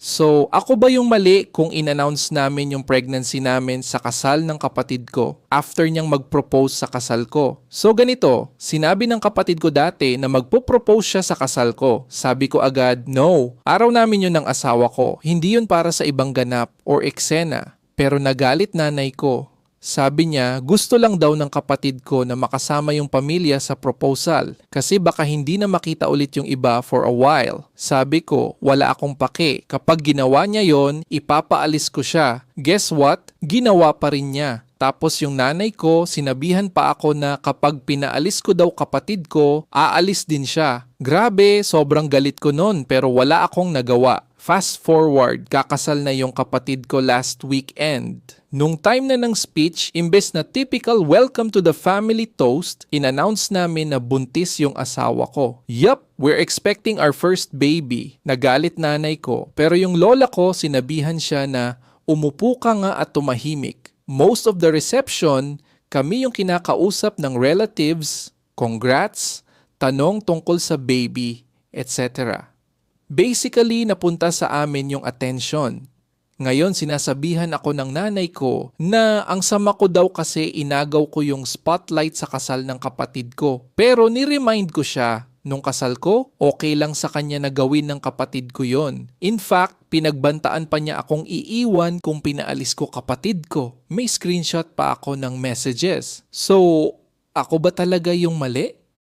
So, ako ba yung mali kung in-announce namin yung pregnancy namin sa kasal ng kapatid ko after niyang mag-propose sa kasal ko? So, ganito, sinabi ng kapatid ko dati na magpo-propose siya sa kasal ko. Sabi ko agad, no. Araw namin yun ng asawa ko. Hindi yun para sa ibang ganap or eksena. Pero nagalit nanay ko. Sabi niya, gusto lang daw ng kapatid ko na makasama yung pamilya sa proposal kasi baka hindi na makita ulit yung iba for a while. Sabi ko, wala akong pake. Kapag ginawa niya yon, ipapaalis ko siya. Guess what? Ginawa pa rin niya. Tapos yung nanay ko, sinabihan pa ako na kapag pinaalis ko daw kapatid ko, aalis din siya. Grabe, sobrang galit ko nun pero wala akong nagawa. Fast forward, kakasal na yung kapatid ko last weekend. Nung time na ng speech, imbes na typical welcome to the family toast, in-announce namin na buntis yung asawa ko. Yup, we're expecting our first baby. Nagalit nanay ko, pero yung lola ko sinabihan siya na umupo ka nga at tumahimik. Most of the reception, kami yung kinakausap ng relatives, congrats, tanong tungkol sa baby, etc. Basically, napunta sa amin yung attention. Ngayon, sinasabihan ako ng nanay ko na ang sama ko daw kasi inagaw ko yung spotlight sa kasal ng kapatid ko. Pero ni-remind ko siya, nung kasal ko, okay lang sa kanya na gawin ng kapatid ko yon. In fact, pinagbantaan pa niya akong iiwan kung pinaalis ko kapatid ko. May screenshot pa ako ng messages. So, ako ba talaga yung mali?